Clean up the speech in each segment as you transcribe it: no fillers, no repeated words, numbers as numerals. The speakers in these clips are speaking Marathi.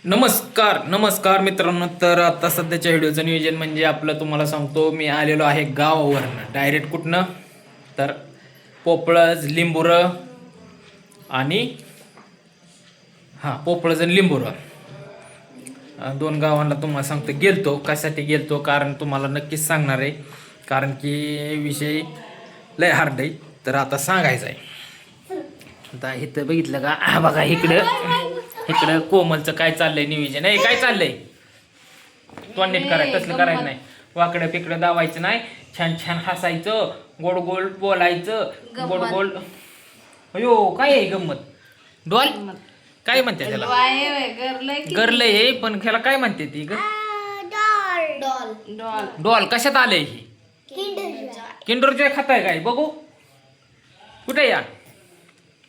नमस्कार नमस्कार मित्रांनो. तर आता सध्याच्या व्हिडिओचं नियोजन म्हणजे आपलं तुम्हाला सांगतो, मी आलेलो आहे गावावरनं डायरेक्ट कुठनं तर पोपळज लिंबुरं आणि पोपळज आणि लिंबुरं दोन गावांना तुम्हाला सांगतो. गेलतो कशासाठी गेलतो कारण तुम्हाला नक्कीच सांगणार आहे, कारण की विषय लय हार्ड आहे. तर आता सांगायचं आहे. आता इथं बघितलं का, बघा इकडं कोमलचं काय चाललंय नियोजन आहे. काय चाललंय तोंड नीट करायचं, तसलं करायचं नाही. वाकडं पिकडं दावायचं नाही, छान छान हसायचं, गोड गोड बोलायचं, गोड गोड. अयो काय आहे गंमत? डॉल काय म्हणते त्याला? गरलंय हे, पण ह्याला काय म्हणते ती ग? डॉल कशात आलंय हे? किंडर जॉय खाताय काय? बघू कुठे या,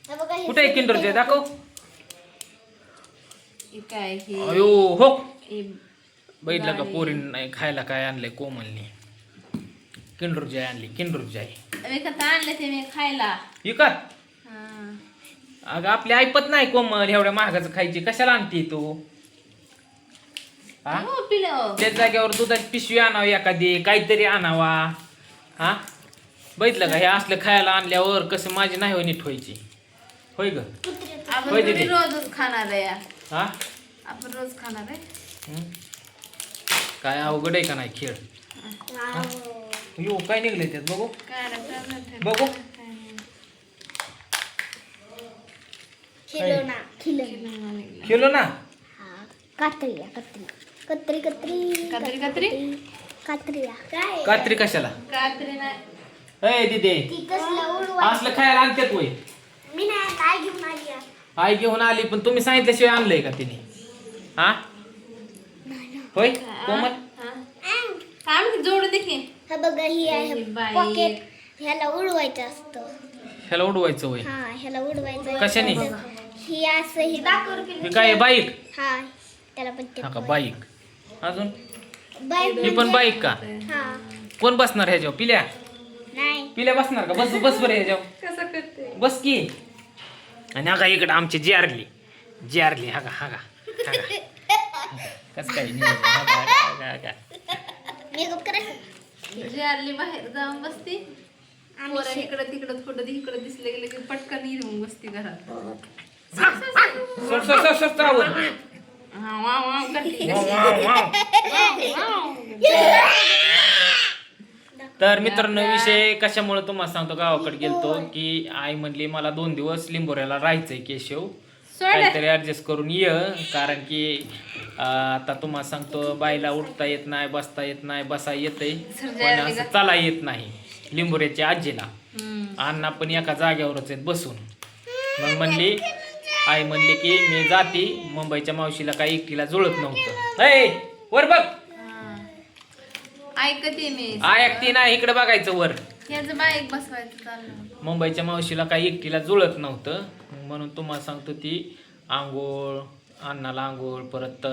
कुठे आहे किंडर जॉय? दाखव. अयो हो, बघितलं का पोरीन नाही खायला काय आणलंय कोमलनी? किंडर जॉय आणली. किंडर जॉय आणले ते मी खायला विकत. अगं आपली ऐपत नाही कोमल एवढ्या महागाचं खायची, कशाला आणते तू? त्याच जागेवर दुधाची पिशवी आणावी एखादी, काहीतरी आणावा. हा बघितलं का, हे असलं खायला आणल्यावर कसं माझी नाही होय नीट व्हायची. होय ग, होय दीदी. रोजच खाणार आहे हा आपण, रोज खाणार आहे. काय अवघड आहे का नाही खेळ? यो काय निघले त्यात? बघू बघू. खेलो ना. कात्री कशाला? ए दिदे, असलं खायला आणतात वय? आई घेऊन आली, पण तुम्ही सांगितल्याशिवाय आणलंय का तिने? हा होय कोमल? जोड देखील हा बघा, ही आहे पॉकेट. ह्याला उडवायचं असतं. ह्याला उडवायचं वय? हा, ह्याला उडवायचं. कशाने? ही असं ही मी काय बाईक? हा, त्याला पण हा का बाईक? अजून बाईक ही पण बाईक का? हा, कोण बसणार ह्याच्यावर? पिल्या? नाही पिल्या बसणार का? बस बस बरं ह्याच्यावर, कसं करते. बस की. आणि हा का इकडं आमची जिआरली हा का, हा का कसं काय मेकअप करायचं. जारली बाहेर जाऊन बसते, पोरं इकडं तिकडं थोडं इकडं दिसले गेले की पटकन येऊन बसते घरात. हा वाव वाव करते. तर मित्रांनो, विषय कशामुळे तुम्हाला सांगतो. गावाकडे गेलतो की आई म्हणली मला 2 दिवस लिंबोऱ्याला राहायचंय केशव, काहीतरी ऍडजस्ट करून ये. कारण की आता तुम्हाला सांगतो, बाईला उठता येत नाही, बसता येत नाही, बसा येतंय पण असं चाला येत नाही. लिंबोऱ्याच्या आजीला अण्णा पण एका जागेवरच आहेत बसून. मग म्हणली आई म्हणली की मी जाती मुंबईच्या मावशीला काही एकटीला जुळत नव्हतं. ए वर बघ, ऐकते मी. ऐकती नाही, इकडे बघायचं वर. याचं बाईक बसवायचं चाललं. मुंबईच्या मावशीला काही एकटीला जुळत नव्हतं, म्हणून तुम्हाला सांगतो ती आंघोळ, अण्णाला आंघोळ, परत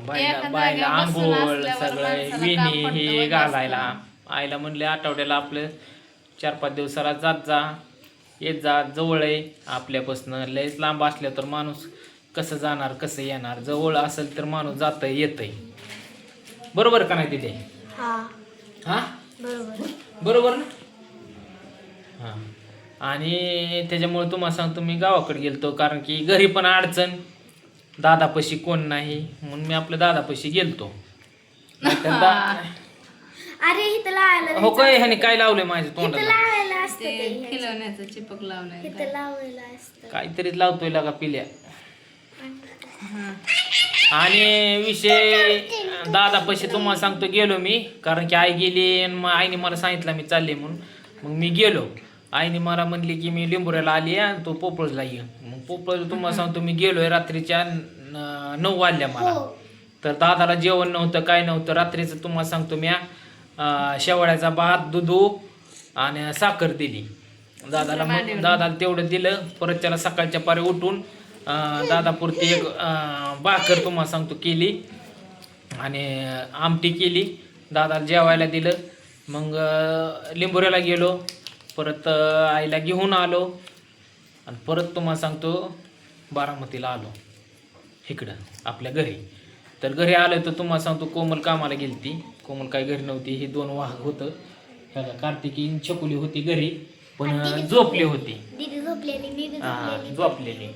बायला आंघोळ, सगळं विणी हे घालायला. आईला म्हणले आठवड्याला आपलं 4-5 दिवसाला जात जा, येत जा, जवळ आहे आपल्यापासनं. लयच लांब असल्या तर माणूस कसं जाणार, कसं येणार. जवळ असेल तर माणूस जातंय येतंय. बरोबर का नाही तिथे? हा बरोबर ना. हा, आणि त्याच्यामुळे तुम्हाला सांगतो मी गावाकडे गेलतो, कारण की घरी पण अडचण, दादापाशी कोण नाही, म्हणून मी आपल्या दादापाशी गेलतो. अरे इथं लावायला. हो काय, ह्याने काय लावलंय माझ्या इथं तोंडाला? लावायला असतं ते ते. खिलवण्याचं चिपक लावलंय. इथं लावायला असतं. काहीतरी लावतोय लागा पिल्या. आणि विषय दादापाशी तुम्हाला सांगतो गेलो मी, कारण की आई गेली आणि मग आईने मला सांगितलं मी चालले म्हणून. मग मी गेलो. आईने मला म्हणली की मी लिंबोऱ्याला आली आणि तो पोपळला ये. मग पोपळ तुम्हाला सांगतो मी गेलोय रात्रीच्या 9 वाजल्या मला. तर दादाला जेवण नव्हतं, काय नव्हतं. रात्रीचं तुम्हाला सांगतो मी शेवळ्याचा भात, दूध आणि साखर दिली दादाला. मग दादाला तेवढं दिलं. परत त्याला सकाळच्या पारी उठून दादापुरती एक भाकर तुम्हाला सांगतो केली आणि आमटी केली. दादाला जेवायला दिलं. मग लिंबोऱ्याला गेलो, परत आईला घेऊन आलो आणि परत तुम्हाला सांगतो बारामतीला आलो. इकडं आपल्या घरी. तर घरी आलं तर तुम्हाला सांगतो कोमल कामाला गेलती. कोमल काय घरी नव्हती. हे 2 वाघ होतं ह्याला कार्तिकी छकुली होती घरी पण झोपली होती. दीदी झोपलेली, मी बी हा झोपलेली. झोपलेली.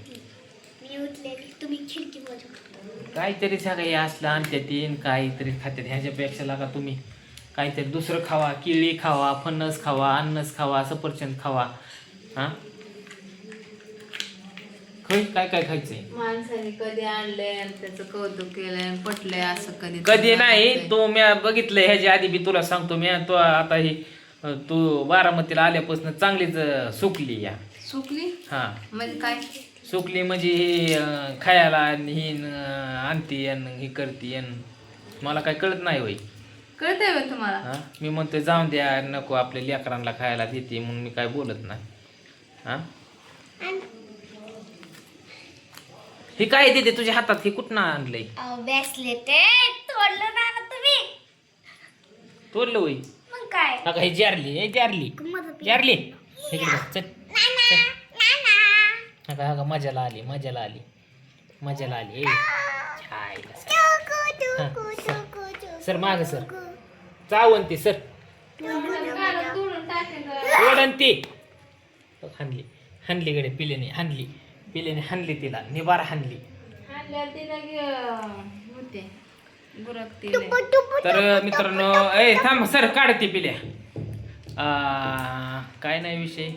मी उठलेली, तुम्ही खिडकीमधून. काहीतरी सगळं हे असलं आणत्यात येईन काहीतरी खात्यात. ह्याच्यापेक्षा लागा तुम्ही काहीतरी दुसरं खावा. केळी खावा, फणस खावा, अननस खावा, सफरचंद खावा. हा काय काय खायचंय. माणसाने कधी आणलंय आणि त्याचं कौतुक केलंय पटलंय असं कधी नाही. तो मी बघितलं ह्याच्या आधी बी तुला सांगतो मी. तो आता ही तू बारामतीला आल्यापासून चांगलीच सुकली या. सुकली हा म्हणजे काय? सुकली म्हणजे ही खायला आणि ही आणती आणि ही करते मला काय कळत नाही होय. कळतंय बा तुम्हाला? हा मी म्हणतोय जाऊन द्या नको आपल्या लेकरांना खायला देते म्हणून मी काय बोलत नाही. हा हे काय देते तुझ्या हातात. हे कुठं आणलंय. बॅसले ते तोडलं ना तुम्ही. तोडलं होय. मग काय नका हे जारली जारली जारली इकडे बस, चल नका नका मजाला आली मजाला आली मजाला आली. ए छायला सर माग सर चावंती सर तोडून टाकेल. ओढंती हाणली हाणली गडे पिलेने हाणली पिलेने हाणली तिला निबार हाणली. आणल्या तिला होते गुरकते. तर मित्रांनो ए थांब सर काढते पिल्या. काय नाही विषय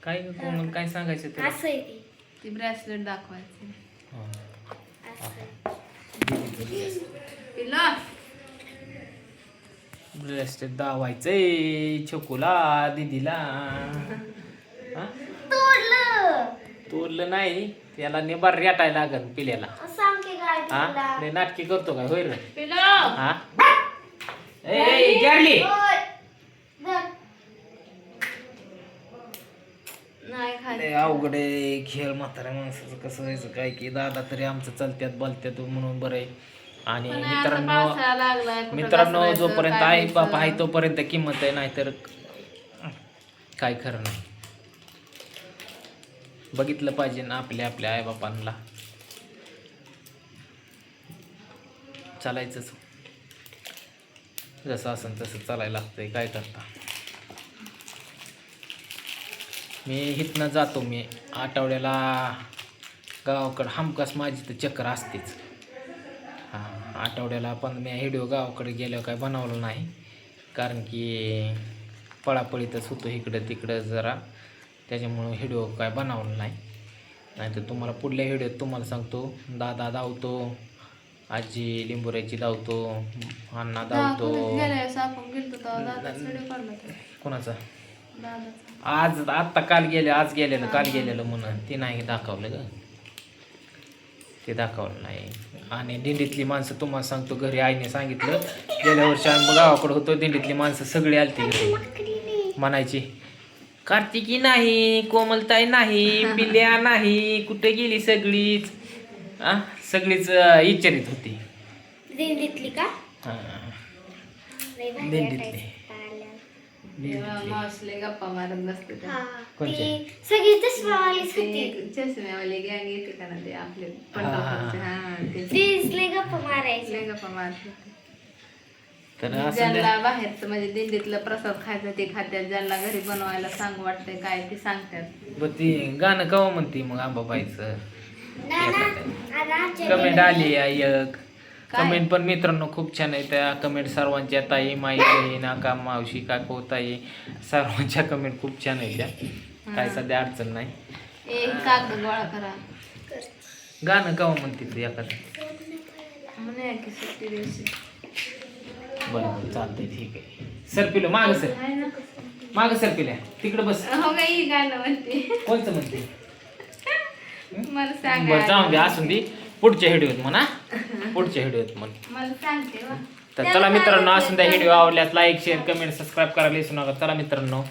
काय कोमल काय सांगायचं तुला. असं आहे ते. ती ब्रेसलेट दाखवायची. पिला ब्रेसलेट दावायचंय छकुला दीदीला. हा तोडलं. तोडलं नाही त्याला निबार रेटायला लागल पिल्याला. सांग की काय हा तुला. लय नाटकी करतो काय होय रे. पिला हा ए जारली नाही खायचं. लय अवघड आहे खेळ म्हाताऱ्या माणसाचं कसं व्हायचं काय की दादा तरी आमचं चालत्यात बलत्यात म्हणून बरं आहे. आणि पण आता पावसाळा लागलाय, कुठं मित्रांनो घासवायचं, जोपर्यंत काय आई बाप आहे घ्यायचं? तोपर्यंत किंमत आहे नाहीतर काय खरं नाही. बघितलं पाहिजे ना आपल्या आपल्या आई बापांना. चालायचंच जसं असेल तसं चालायला लागतंय काय करता. मी इथनं जातो मी आठवड्याला गावाकडं हमखास माझी तर चक्कर असतेच. हां आठवड्याला पण मी व्हिडिओ गावाकडे गेल्यावर काय बनवलं नाही कारण की पळापळीतच होतो इकडं तिकडं जरा त्याच्यामुळं व्हिडिओ काय बनवलं नाही. नाहीतर तुम्हाला पुढल्या व्हिडिओत तुम्हाला सांगतो दादा धावतो आजी लिंबोऱ्याची धावतो अण्णा धावतो. कोणाचा आज आत्ता काल गेलेलं काल गेलेलं म्हणून ते नाही दाखवलं ग ते दाखवलं नाही. आणि दिंडीतली माणसं तुम्हाला सांगतो घरी आईने सांगितलं गेल्या वर्षी आम्ही गावाकडे होतो दिंडीतली माणसं सगळी आलती घरी म्हणायची कार्तिकी नाही कोमलताई नाही पिल्या नाही कुठे गेली सगळीच सगळीच इच्छारित होती दिंडीतली का? हां लय भारी दिंडीतली वाटायचं मावसले गप्पा मारत बसते त्या. हा, कोणची? ती सगळी चष्मावालीच होती. ते चष्म्यावाले गँग येते का ना ते आपले हा. पंढरपूरचे. हा ते तीच लय गप्पा मारायची. लय गप्पा मारत होते. तर असं ज्यांना बाहेरचं म्हणजे दिंडीतलं प्रसाद खायचं ते खात्यात, ज्यांना घरी बनवायला सांगू वाटतंय काय ते सांगतात. बरं ती गाणं कवा म्हणते मग आंबाबाईचं ना ना, आता आमच्या कमेंट आली आहे एक काय? कमेंट पण मित्रांनो खूप छान आहे त्या कमेंट सर्वांच्या ताई माई बहीण आका मावशी काकू ताई सर्वांच्या कमेंट खूप छान आहे त्या काय सध्या अडचण नाही. कागद गोळा करा गाणं कवा म्हणते तू एखादं म्हणे की सुट्टी दिवशी बरं चालतंय ठीक आहे. सर पिलो माग सर आहे ना. माग सर पिल्या तिकडं बस हो काही गाणं म्हणते कोणचं म्हणते मला बरं सांगा. जाऊन दे असून दे पुढच्या व्हिडिओत म्हणा पुढच्या व्हिडिओत म्हण. मला सांगते वा. तर चला मित्रांनो असून त्या व्हिडिओ आवडल्यास लाईक शेअर कमेंट सबस्क्राईब करायला विसरू नका. चला मित्रांनो